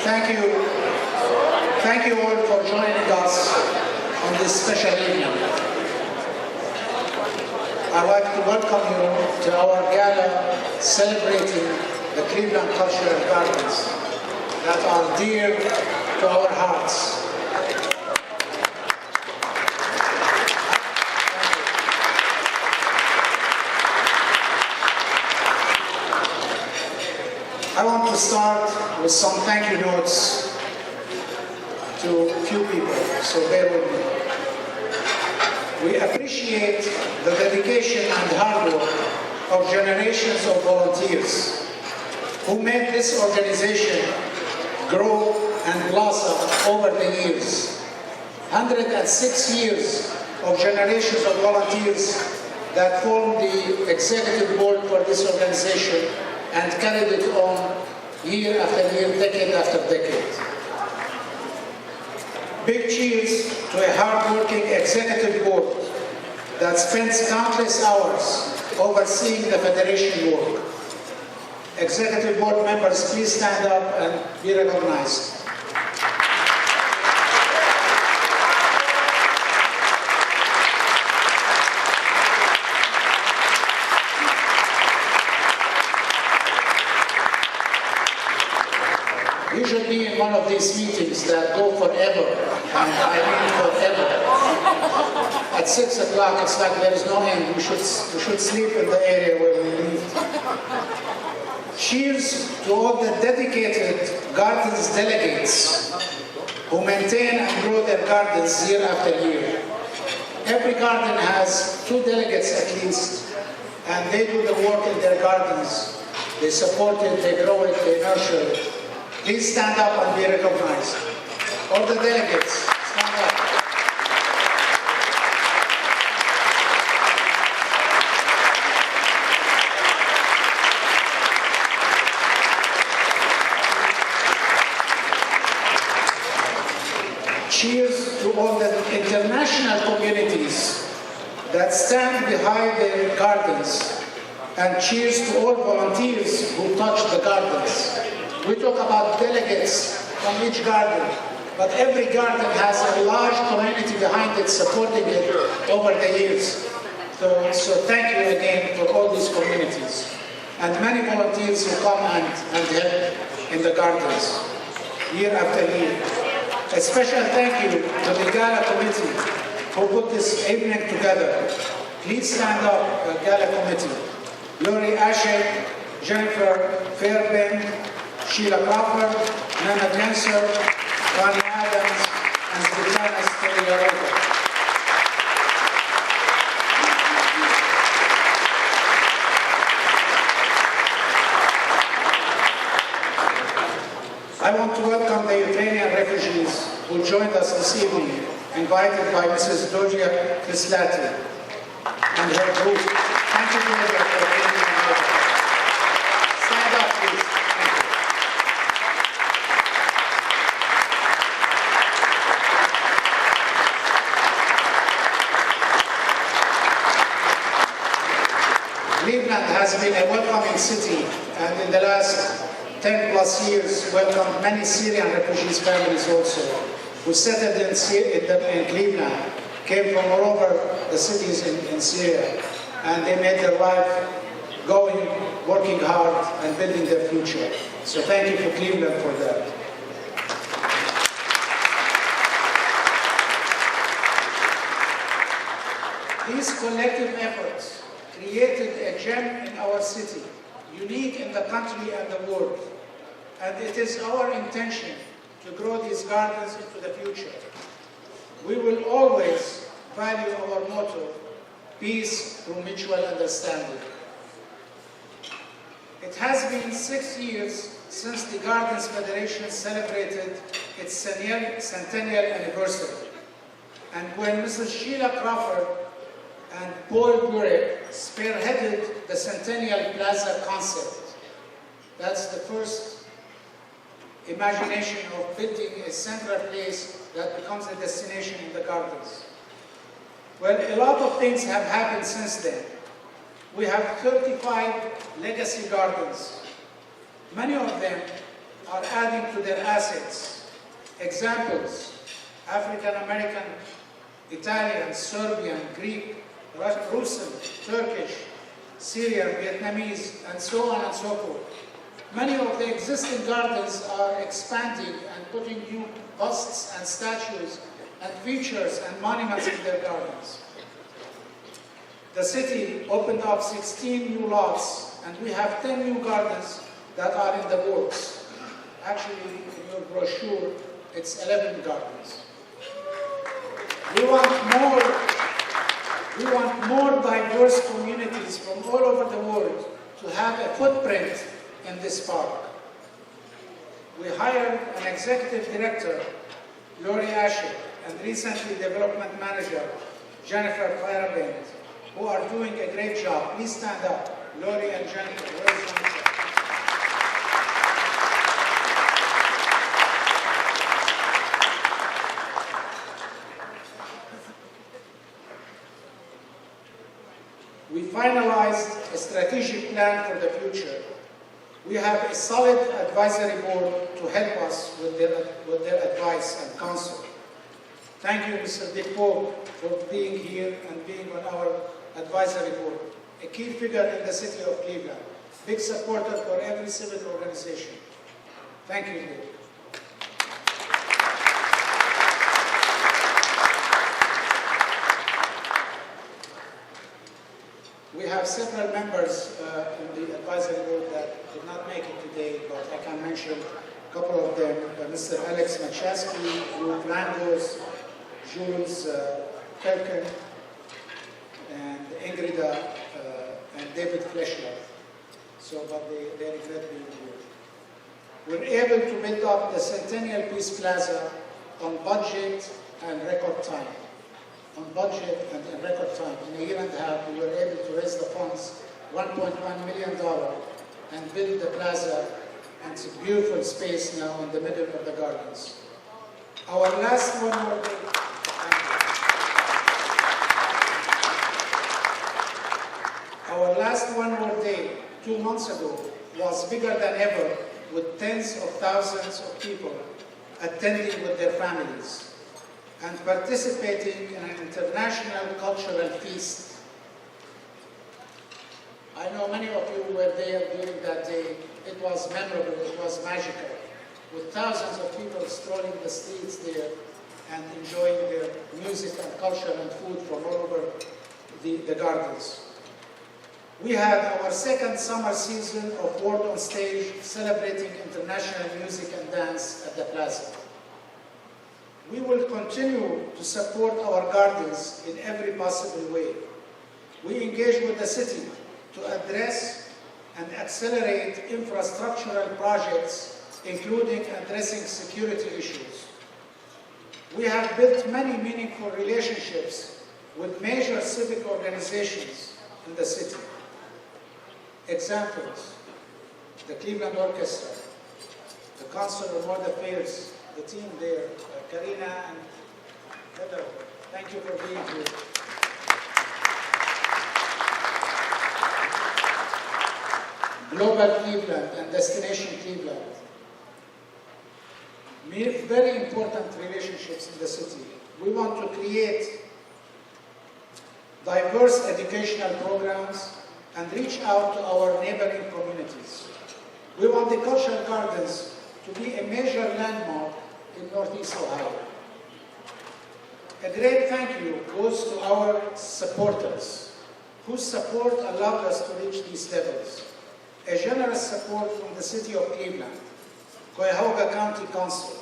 Thank you. Thank you all for joining us on this special evening. I'd like to welcome you to our gala celebrating the Cleveland Cultural Gardens that are dear to our hearts. I want to start with some thank you notes to a few people, so bear with me. We appreciate the dedication and hard work of generations of volunteers who made this organization grow and blossom over the years. 106 years of generations of volunteers that formed the executive board for this organization and carried it on year after year, decade after decade. Big cheers to a hard-working executive board that spends countless hours overseeing the Federation work. Executive board members, please stand up and be recognized. You should be in one of these meetings that go forever, and I mean forever. At 6 o'clock, it's like there is no end. We should sleep in the area where we live. Cheers to all the dedicated gardens delegates who maintain and grow their gardens year after year. Every garden has 2 delegates at least, and they do the work in their gardens. They support it, they grow it, they nurture it. Please stand up and be recognized. All the delegates, stand up. Cheers to all the international communities that stand behind their gardens, and cheers to all volunteers who touch the gardens. We talk about delegates from each garden, but every garden has a large community behind it supporting it over the years. So thank you again for all these communities and many volunteers who come and help in the gardens year after year. A special thank you to the Gala committee who put this evening together. Please stand up, Gala committee. Lori Ashek, Jennifer Fairbank, Sheila Crawford, Nana Genser, Ronnie Adams, and Svetlana Steliarova. I want to welcome the Ukrainian refugees who joined us this evening, invited by Mrs. Doja Kislati and her group. Thank you, Doja, for being here. Stand up, please. Cleveland has been a welcoming city, and in the last 10 plus years welcomed many Syrian refugees families also, who settled in Cleveland, came from all over the cities in Syria, and they made their life going, working hard, and building their future. So thank you for Cleveland for that. These collective efforts created a gem in our city, unique in the country and the world. And it is our intention to grow these gardens into the future. We will always value our motto, peace through mutual understanding. It has been 6 years since the Gardens Federation celebrated its centennial anniversary. And when Mrs. Sheila Crawford and Paul Burek spearheaded the Centennial Plaza concept. That's the first imagination of building a central place that becomes a destination in the gardens. Well, a lot of things have happened since then. We have 35 legacy gardens. Many of them are adding to their assets. Examples: African American, Italian, Serbian, Greek, Russian, Turkish, Syrian, Vietnamese, and so on and so forth. Many of the existing gardens are expanding and putting new busts and statues and features and monuments in their gardens. The city opened up 16 new lots, and we have 10 new gardens that are in the works. Actually, in your brochure, it's 11 gardens. We want more diverse communities from all over the world to have a footprint in this park. We hired an executive director, Lori Asher, and recently development manager, Jennifer Clarabind, who are doing a great job. Please stand up. Lori and Jennifer. Where's Jennifer? We finalized a strategic plan for the future. We have a solid advisory board to help us with their advice and counsel. Thank you, Mr. Dick Pope, for being here and being on our advisory board. A key figure in the city of Cleveland. Big supporter for every civic organization. Thank you, Dick. We have several members in the advisory board that did not make it today, but I can mention a couple of them. Mr. Alex McChaskey, Luke Landers, Jules Kelken, and Ingrid and David Fleshler. But they regret being here. We're able to build up the Centennial Peace Plaza on budget and record time. On budget and in record time. In a year and a half, we were able to raise the funds, $1.1 million, and build the plaza, and it's a beautiful space now in the middle of the gardens. Our last one more day. Our last one more day, 2 months ago, was bigger than ever, with tens of thousands of people attending with their families and participating in an international cultural feast. I know many of you were there during that day. It was memorable, it was magical, with thousands of people strolling the streets there and enjoying their music and culture and food from all over the gardens. We had our second summer season of World on Stage, celebrating international music and dance at the plaza. We will continue to support our gardens in every possible way. We engage with the city to address and accelerate infrastructural projects, including addressing security issues. We have built many meaningful relationships with major civic organizations in the city. Examples: the Cleveland Orchestra, the Council of World Affairs, the team there, Karina and Heather, thank you for being here. Global Cleveland and Destination Cleveland. Very important relationships in the city. We want to create diverse educational programs and reach out to our neighboring communities. We want the cultural gardens to be a major landmark in Northeast Ohio. A great thank you goes to our supporters, whose support allowed us to reach these levels. A generous support from the City of Cleveland, Cuyahoga County Council.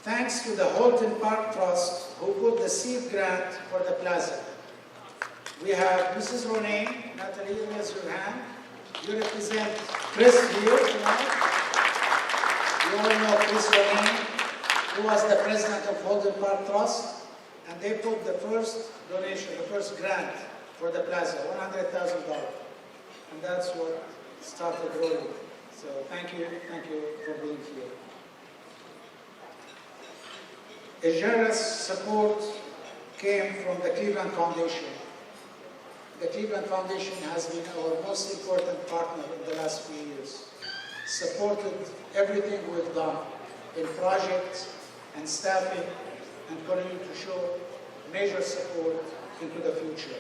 Thanks to the Holton Park Trust, who put the seed grant for the plaza. We have Mrs. Ronaine. Natalie, raise your hand. You represent Chris here tonight. You all know Chris Ronaine, who was the president of Holton Park Trust, and they put the first donation, the first grant for the plaza, $100,000. And that's what started rolling. So thank you for being here. A generous support came from the Cleveland Foundation. The Cleveland Foundation has been our most important partner in the last few years. supported everything we've done in projects and staffing, and continue to show major support into the future.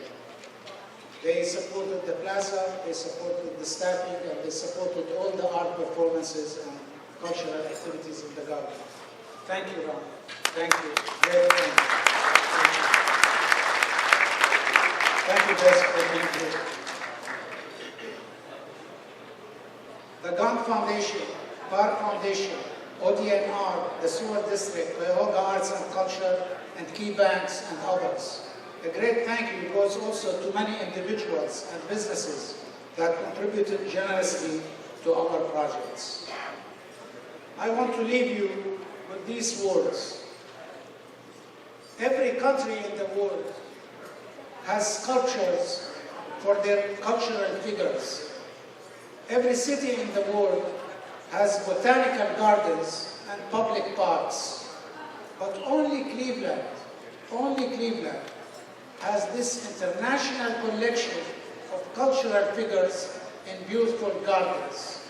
They supported the plaza, they supported the staffing, and they supported all the art performances and cultural activities in the garden. Thank you, Ram. Thank you. Very much. Thank you, Des, for being here. The Gant Foundation, Bar Foundation, ODNR, the Sewer District, Cuyahoga Arts and Culture, and key banks and others. A great thank you goes also to many individuals and businesses that contributed generously to our projects. I want to leave you with these words. Every country in the world has sculptures for their cultural figures. Every city in the world has botanical gardens and public parks. But only Cleveland has this international collection of cultural figures in beautiful gardens.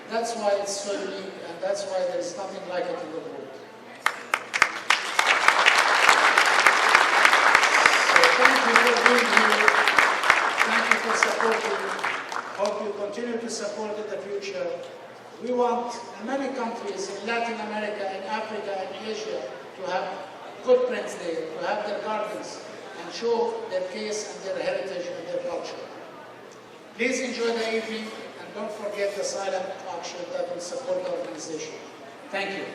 That's why it's so unique, and that's why there's nothing like it in the world. So thank you for being here. Thank you for supporting. Hope you continue to support in the future. We want many countries in Latin America, in Africa, and Asia to have footprints there, to have their gardens, and show their case and their heritage and their culture. Please enjoy the evening, and don't forget the silent auction that will support the organization. Thank you.